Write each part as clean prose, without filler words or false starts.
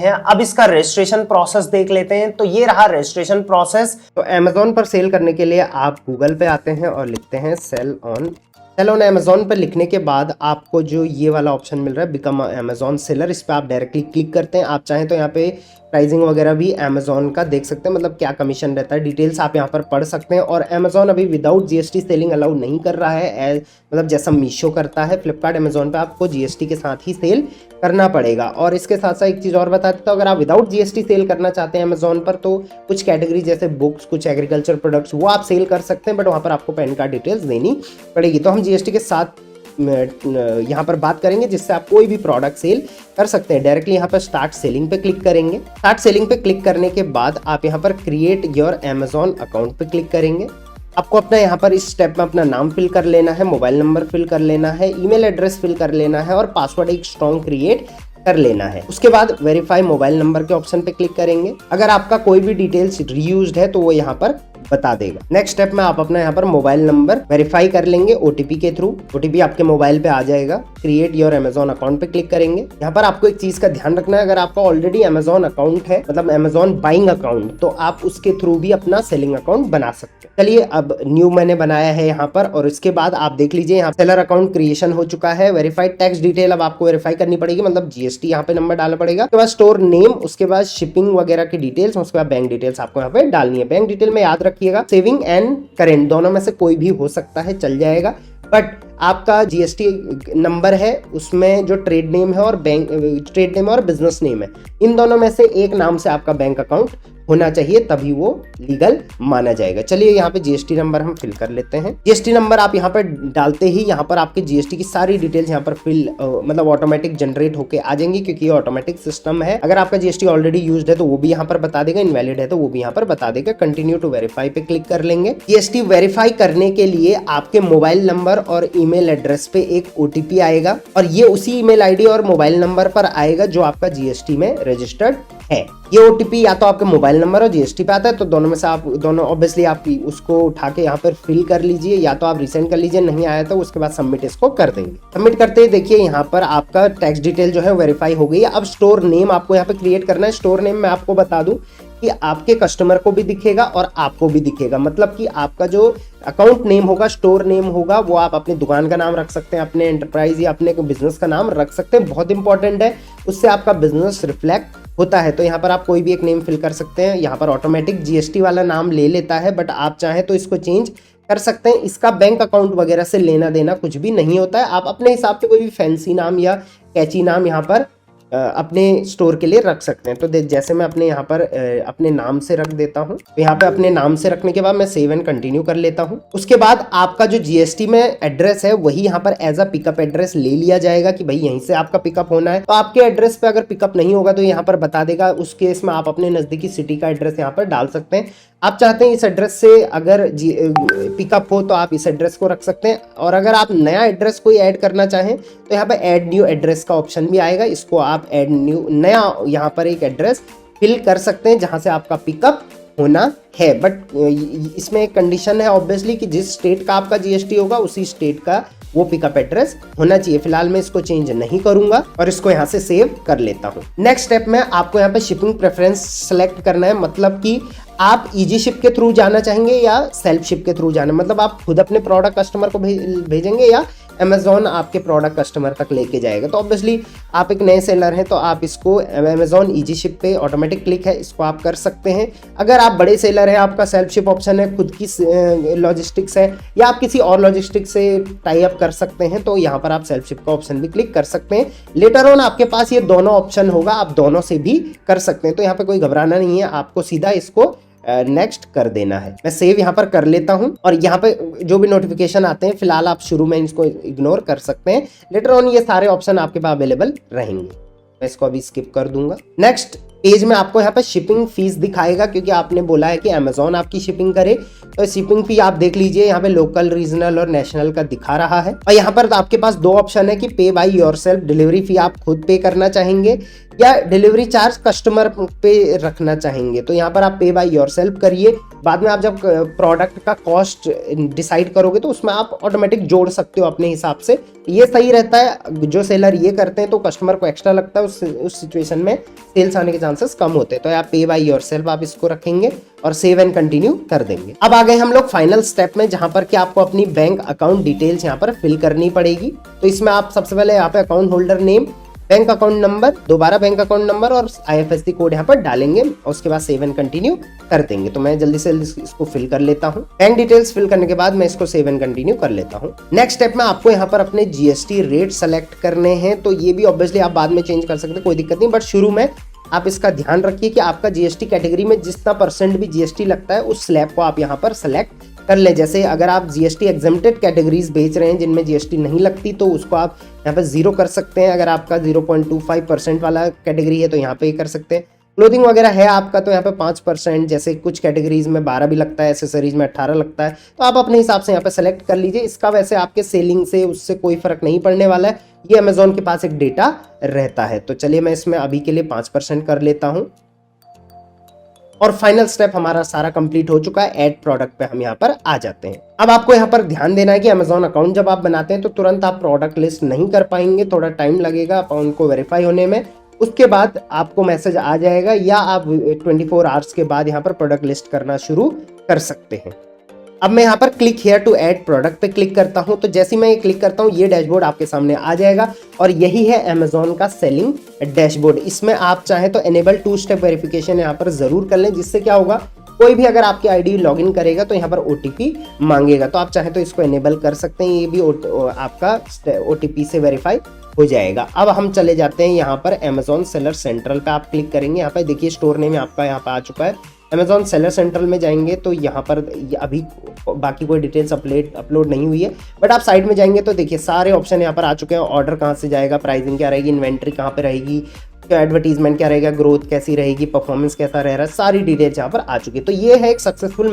हैं। अब इसका रजिस्ट्रेशन प्रोसेस देख लेते हैं। तो ये रहा रजिस्ट्रेशन प्रोसेस। तो अमेजोन पर सेल करने के लिए आप गूगल पे आते हैं और लिखते हैं सेल ऑन अमेजोन पर लिखने के बाद आपको जो ये वाला ऑप्शन मिल रहा है बिकम अमेजोन सेलर, इस पर आप डायरेक्टली क्लिक करते हैं। आप चाहें तो यहाँ पे प्राइसिंग वगैरह भी अमेजोन का देख सकते हैं, मतलब क्या कमीशन रहता है, डिटेल्स आप यहाँ पर पढ़ सकते हैं। और अमेजोन अभी विदाउट जीएसटी सेलिंग अलाउ नहीं कर रहा है, मतलब जैसा मीशो करता है। फ्लिपकार्ट अमेजोन पे आपको जीएसटी के साथ ही सेल करना पड़ेगा। और इसके साथ साथ एक चीज़ और बता देता हूँ, अगर आप विदाउट जीएसटी सेल करना चाहते हैं अमेजोन पर, तो कुछ कैटेगरी जैसे बुक्स, कुछ एग्रीकल्चर प्रोडक्ट्स वो आप सेल कर सकते हैं, बट वहाँ पर आपको पैन कार्ड डिटेल्स देनी पड़ेगी। तो हम जीएसटी के साथ यहाँ पर बात करेंगे जिससे आप कोई भी प्रोडक्ट सेल कर सकते हैं। डायरेक्टली यहाँ पर स्टार्ट सेलिंग पे क्लिक करेंगे। स्टार्ट सेलिंग पे क्लिक करने के बाद आप यहाँ पर क्रिएट योर अमेजोन अकाउंट पे क्लिक करेंगे। आपको अपना यहाँ पर इस स्टेप में अपना नाम फिल कर लेना है, मोबाइल नंबर फिल कर लेना है, ईमेल एड्रेस फिल कर लेना है और पासवर्ड एक स्ट्रॉन्ग क्रिएट कर लेना है। उसके बाद वेरीफाई मोबाइल नंबर के ऑप्शन पे क्लिक करेंगे। अगर आपका कोई भी डिटेल्स रीयूज्ड है तो वो यहाँ पर बता देगा। नेक्स्ट स्टेप में आप अपना यहाँ पर मोबाइल नंबर वेरीफाई कर लेंगे ओटीपी के थ्रू। ओटीपी आपके मोबाइल पे आ जाएगा। क्रिएट योर अमेजोन अकाउंट पे क्लिक करेंगे। यहाँ पर आपको एक चीज का ध्यान रखना है, अगर आपका ऑलरेडी अमेजोन अकाउंट है, मतलब अमेजोन बाइंग अकाउंट, तो आप उसके थ्रू भी अपना सेलिंग अकाउंट बना सकते हैं। चलिए अब न्यू मैंने बनाया है यहाँ पर, और इसके बाद आप देख लीजिए यहाँ सेलर अकाउंट क्रिएशन हो चुका है। वेरीफाइड टैक्स डिटेल अब आपको वेरीफाई करनी पड़ेगी, मतलब जीएसटी यहाँ पे नंबर डालना पड़ेगा। उसके बाद स्टोर नेम, उसके बाद शिपिंग वगैरह की डिटेल्स, उसके बाद बैंक डिटेल्स आपको यहाँ पे डालनी है। बैंक डिटेल में याद रखिएगा सेविंग एंड करेंट दोनों में से कोई भी हो सकता है, चल जाएगा। बट आपका जीएसटी नंबर है उसमें जो ट्रेड नेम है और बैंक ट्रेड नेम और बिजनेस नेम है, इन दोनों में से एक नाम से आपका बैंक अकाउंट होना चाहिए, तभी वो लीगल माना जाएगा। चलिए यहाँ पे जीएसटी नंबर हम फिल कर लेते हैं। जीएसटी नंबर आप यहाँ पर डालते ही यहाँ पर आपके जीएसटी की सारी डिटेल्स यहाँ पर मतलब ऑटोमेटिक जनरेट होके आ जाएंगी, क्योंकि ये ऑटोमेटिक सिस्टम है। अगर आपका जीएसटी ऑलरेडी यूज्ड है तो वो भी यहाँ पर बता देगा, इनवैलिड है तो वो भी यहाँ पर बता देगा। कंटिन्यू टू वेरीफाई पे क्लिक कर लेंगे। जीएसटी वेरीफाई करने के लिए आपके मोबाइल नंबर और ईमेल एड्रेस पे एक ओटीपी आएगा, और ये उसी ईमेल आईडी और मोबाइल नंबर पर आएगा जो आपका जीएसटी में रजिस्टर्ड है। ये ओटीपी या तो आपके मोबाइल नंबर और जीएसटी पे आता है, तो दोनों में से आप दोनों ऑब्वियसली आप उसको उठा के यहाँ पर फिल कर लीजिए, या तो आप रिसेंड कर लीजिए, नहीं आया तो उसके बाद सबमिट इसको कर देंगे। सबमिट करते ही देखिए यहाँ पर आपका टैक्स डिटेल जो है वेरीफाई हो गई है। अब स्टोर नेम आपको यहाँ पे क्रिएट करना है। स्टोर नेम मैं आपको बता दूं कि आपके कस्टमर को भी दिखेगा और आपको भी दिखेगा, मतलब कि आपका जो अकाउंट नेम होगा, स्टोर नेम होगा, वो आप अपनी दुकान का नाम रख सकते हैं, अपने एंटरप्राइज या अपने बिजनेस का नाम रख सकते हैं। बहुत इंपॉर्टेंट है, उससे आपका बिजनेस रिफ्लेक्ट होता है। तो यहाँ पर आप कोई भी एक नेम फिल कर सकते हैं। यहाँ पर ऑटोमेटिक जीएसटी वाला नाम ले लेता है, बट आप चाहें तो इसको चेंज कर सकते हैं। इसका बैंक अकाउंट वगैरह से लेना देना कुछ भी नहीं होता है। आप अपने हिसाब से कोई भी फैंसी नाम या कैची नाम यहाँ पर अपने स्टोर के लिए रख सकते हैं। तो जैसे मैं अपने यहाँ पर अपने नाम से रख देता हूँ। तो यहाँ पे अपने नाम से रखने के बाद मैं सेव एंड कंटिन्यू कर लेता हूँ। उसके बाद आपका जो जीएसटी में एड्रेस है वही यहाँ पर एज अ पिकअप एड्रेस ले लिया जाएगा कि भाई यहीं से आपका पिकअप होना है। तो आपके एड्रेस पे अगर पिकअप नहीं होगा तो यहाँ पर बता देगा। उस केस में आप अपने नजदीकी सिटी का एड्रेस यहाँ पर डाल सकते हैं। आप चाहते हैं इस एड्रेस से अगर पिकअप हो तो आप इस एड्रेस को रख सकते हैं, और अगर आप नया एड्रेस कोई ऐड करना चाहें तो यहाँ पर ऐड न्यू एड्रेस का ऑप्शन भी आएगा। इसको आप ऐड न्यू नया यहाँ पर एक एड्रेस फिल कर सकते हैं जहां से आपका पिकअप होना है। बट इसमें एक कंडीशन है ऑब्वियसली कि जिस स्टेट का आपका जीएसटी होगा उसी स्टेट का वो पिकअप एड्रेस होना चाहिए। फिलहाल मैं इसको चेंज नहीं करूंगा और इसको यहाँ से सेव कर लेता हूँ। नेक्स्ट स्टेप में आपको यहाँ पे शिपिंग प्रेफरेंस सेलेक्ट करना है, मतलब कि आप इजी शिप के थ्रू जाना चाहेंगे या सेल्फ शिप के थ्रू जाना, मतलब आप खुद अपने प्रोडक्ट कस्टमर को भेजेंगे या अमेजोन आपके प्रोडक्ट कस्टमर तक लेके जाएगा। तो ऑब्वियसली आप एक नए सेलर हैं तो आप इसको अमेजोन इजी शिप पे ऑटोमेटिक क्लिक है, इसको आप कर सकते हैं। अगर आप बड़े सेलर हैं, आपका सेल्फ शिप ऑप्शन है, खुद की लॉजिस्टिक्स है, या आप किसी और लॉजिस्टिक्स से टाई अप कर सकते हैं, तो यहाँ पर आप सेल्फ शिप का ऑप्शन भी क्लिक कर सकते हैं। लेटर ऑन आपके पास ये दोनों ऑप्शन होगा, आप दोनों से भी कर सकते हैं। तो यहाँ पे कोई घबराना नहीं है, आपको सीधा इसको नेक्स्ट कर देना है। मैं सेव यहाँ पर कर लेता हूँ, और यहाँ पे जो भी नोटिफिकेशन आते हैं फिलहाल आप शुरू में इसको इग्नोर कर सकते हैं। लेटर ऑन ये सारे ऑप्शन आपके पास अवेलेबल रहेंगे। मैं इसको अभी स्किप कर दूंगा। नेक्स्ट पेज में आपको यहाँ पे शिपिंग फीस दिखाएगा, क्योंकि आपने बोला है कि अमेजोन आपकी शिपिंग करे, तो शिपिंग फी आप देख लीजिए यहाँ पे लोकल, रीजनल और नेशनल का दिखा रहा है। और यहाँ पर आपके पास दो ऑप्शन है कि पे बाय योरसेल्फ, डिलीवरी फी आप खुद पे करना चाहेंगे, या डिलीवरी चार्ज कस्टमर पे रखना चाहेंगे तो यहाँ पर आप पे बाय योरसेल्फ करिए। बाद में आप जब प्रोडक्ट का कॉस्ट डिसाइड करोगे तो उसमें आप ऑटोमेटिक जोड़ सकते हो अपने हिसाब से। ये सही रहता है। जो सेलर ये करते हैं तो कस्टमर को एक्स्ट्रा लगता है, उस सिचुएशन में सेल्स आने के चांसेस कम होते हैं। तो आप पे बाय योरसेल्फ आप इसको रखेंगे और सेव एंड कंटिन्यू कर देंगे। अब आ गए हम लोग फाइनल स्टेप में, जहां पर कि आपको अपनी बैंक अकाउंट डिटेल्स यहाँ पर फिल करनी पड़ेगी। तो इसमें आप सबसे पहले यहाँ पे account holder name, bank account number, दोबारा बैंक अकाउंट नंबर और IFSC कोड यहाँ पर डालेंगे और उसके बाद सेव एंड कंटिन्यू कर देंगे। तो मैं जल्दी से इसको फिल कर लेता हूँ। बैंक डिटेल्स फिल करने के बाद मैं इसको सेव एंड कंटिन्यू कर लेता हूँ। नेक्स्ट स्टेप में आपको यहाँ पर अपने GST रेट सेलेक्ट करने हैं। तो ये भी ऑब्वियसली आप बाद में चेंज कर सकते हैं, कोई दिक्कत नहीं, बट शुरू में आप इसका ध्यान रखिए कि आपका GST कैटेगरी में जितना % भी GST लगता है उस स्लैब को आप यहाँ पर सेलेक्ट कर ले। जैसे अगर आप GST एग्जेम्प्टेड कैटेगरीज बेच रहे हैं जिनमें GST नहीं लगती तो उसको आप यहाँ पर 0 कर सकते हैं। अगर आपका 0.25% वाला कैटेगरी है तो यहाँ पे कर सकते हैं। क्लोथिंग वगैरह है आपका तो यहाँ पे 5%, जैसे कुछ कैटेगरीज में 12 भी लगता है, एसेसरीज में 18 लगता है। तो आप अपने हिसाब से यहाँ पे सेलेक्ट कर लीजिए। इसका वैसे आपके सेलिंग से उससे कोई फर्क नहीं पड़ने वाला है, ये अमेजोन के पास एक डेटा रहता है। तो चलिए मैं इसमें अभी के लिए 5% कर लेता हूँ और फाइनल स्टेप हमारा सारा कंप्लीट हो चुका है। ऐड प्रोडक्ट पे हम यहाँ पर आ जाते हैं। अब आपको यहाँ पर ध्यान देना है कि अमेजोन अकाउंट जब आप बनाते हैं तो तुरंत आप प्रोडक्ट लिस्ट नहीं कर पाएंगे, थोड़ा टाइम लगेगा अकाउंट को वेरीफाई होने में। उसके बाद आपको मैसेज आ जाएगा या आप 24 आवर्स के बाद यहाँ पर प्रोडक्ट लिस्ट करना शुरू कर सकते हैं। अब मैं यहाँ पर click here to add product पे क्लिक करता हूँ। तो जैसे ही मैं ये क्लिक करता हूँ ये डैशबोर्ड आपके सामने आ जाएगा और यही है अमेजोन का सेलिंग डैशबोर्ड। इसमें आप चाहें तो एनेबल 2 स्टेप वेरिफिकेशन यहाँ पर जरूर कर लें, जिससे क्या होगा कोई भी अगर आपकी आईडी लॉगिन करेगा तो यहाँ पर OTP मांगेगा। तो आप चाहें तो इसको एनेबल कर सकते हैं, ये भी आपका OTP से वेरीफाई हो जाएगा। अब हम चले जाते हैं यहाँ पर अमेजोन सेलर सेंट्रल पे आप क्लिक करेंगे। यहाँ पर देखिए स्टोर नेम आपका यहाँ पर आ चुका है। अमेजोन सेलर सेंट्रल में जाएंगे तो यहाँ पर अभी बाकी कोई डिटेल्स अपलोड नहीं हुई है, बट आप साइड में जाएंगे तो देखिए सारे ऑप्शन यहाँ पर आ चुके हैं। ऑर्डर कहाँ से जाएगा, प्राइसिंग क्या रहेगी, इन्वेंट्री कहाँ पे रहेगी, एडवर्टीजमेंट क्या रहेगा, ग्रोथ कैसी रहेगी, परफॉर्मेंस कैसा रह रहा है, सारी डिटेल्स यहाँ पर आ चुकी है। तो ये है एक सक्सेसफुल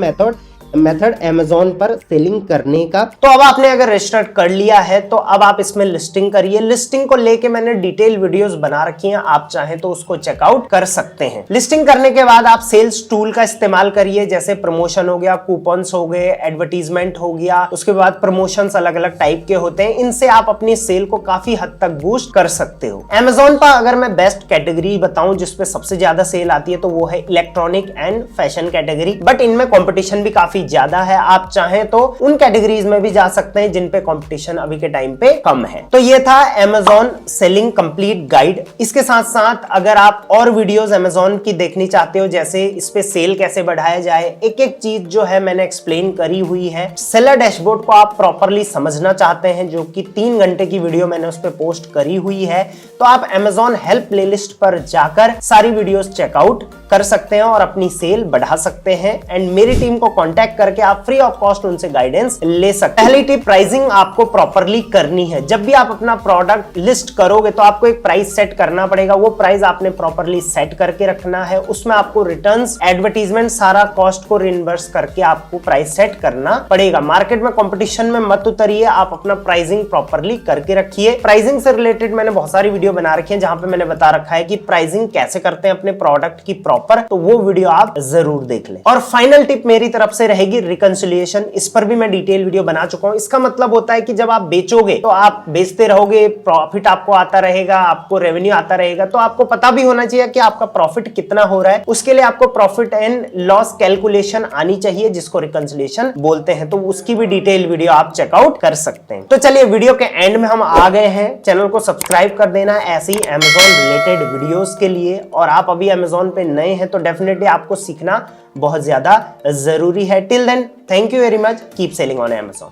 मेथड अमेजोन पर सेलिंग करने का। तो अब आपने अगर रजिस्टर कर लिया है तो अब आप इसमें लिस्टिंग करिए। लिस्टिंग को लेके मैंने डिटेल वीडियोस बना रखी हैं, आप चाहें तो उसको चेकआउट कर सकते हैं। लिस्टिंग करने के बाद आप सेल्स टूल का इस्तेमाल करिए, जैसे प्रमोशन हो गया, कूपन्स हो गए, एडवर्टीजमेंट हो गया, उसके बाद प्रमोशंस अलग अलग टाइप के होते हैं। इनसे आप अपनी सेल को काफी हद तक बूस्ट कर सकते हो। अमेजोन पर अगर मैं बेस्ट कैटेगरी बताऊं जिसपे सबसे ज्यादा सेल आती है तो वो है electronic and fashion category, but इनमें कॉम्पिटिशन भी काफी ज्यादा है। आप चाहें तो उन कैटेगरीज में भी जा सकते हैं जिन पे कंपटीशन अभी के टाइम पे कम है। तो ये था अमेजोन सेलिंग कंप्लीट गाइड। इसके साथ साथ अगर आप और वीडियोस अमेजोन की देखनी चाहते हो, जैसे इस पे सेल कैसे बढ़ाया जाए, एक एक चीज जो है मैंने एक्सप्लेन करी हुई है। सेलर डैशबोर्ड को आप प्रॉपरली समझना चाहते हैं, जो कि 3 घंटे की वीडियो मैंने उस पे पोस्ट करी हुई है, तो आप अमेजोन हेल्प प्लेलिस्ट पर जाकर सारी वीडियोस चेकआउट कर सकते हैं और अपनी सेल बढ़ा सकते हैं। एंड मेरी टीम को कांटेक्ट करके आप फ्री ऑफ कॉस्ट उनसे गाइडेंस ले सकते हैं। पहली टिप, प्राइसिंग आपको प्रॉपरली करनी है। जब भी आप अपना प्रोडक्ट लिस्ट करोगे तो आपको एक प्राइस सेट करना पड़ेगा। वो प्राइस आपने प्रॉपरली सेट करके रखना है। उसमें आपको रिटर्न्स, एडवर्टीजमेंट, सारा कॉस्ट को रिइंबर्स करके आपको प्राइस सेट करना पड़ेगा। मार्केट में कंपटीशन में मत उतरिए, आप अपना प्राइसिंग प्रॉपरली करके रखिए। प्राइसिंग से रिलेटेड मैंने बहुत सारी वीडियो बना रखी है जहां पे मैंने बता रखा है कि प्राइसिंग कैसे करते हैं अपने प्रोडक्ट की प्रॉपर, तो वो वीडियो आप जरूर देख लें। और फाइनल टिप मेरी तरफ से रहेगी रिकंसिलिएशन। इस पर भी मैं डिटेल वीडियो बना चुका हूं। इसका मतलब होता है कि जब आप बेचोगे तो आप बेचते रहोगे, प्रॉफिट आपको आता रहेगा, आपको रेवेन्यू आता रहेगा, तो आपको पता भी होना चाहिए कि आपका प्रॉफिट कितना हो रहा है। उसके लिए आपको प्रॉफिट एंड लॉस कैलकुलेशन आनी चाहिए, जिसको रिकंसिलिएशन बोलते हैं। तो उसकी भी डिटेल वीडियो आप चेकआउट कर सकते हैं। तो चलिए वीडियो के एंड में हम आ गए हैं। चैनल को सब्सक्राइब कर देना ऐसे ही अमेजोन रिलेटेड वीडियोस के लिए। और आप अभी अमेजोन पे नए हैं तो डेफिनेटली आपको सीखना बहुत ज्यादा जरूरी है। Till then, thank you very much, keep selling on Amazon.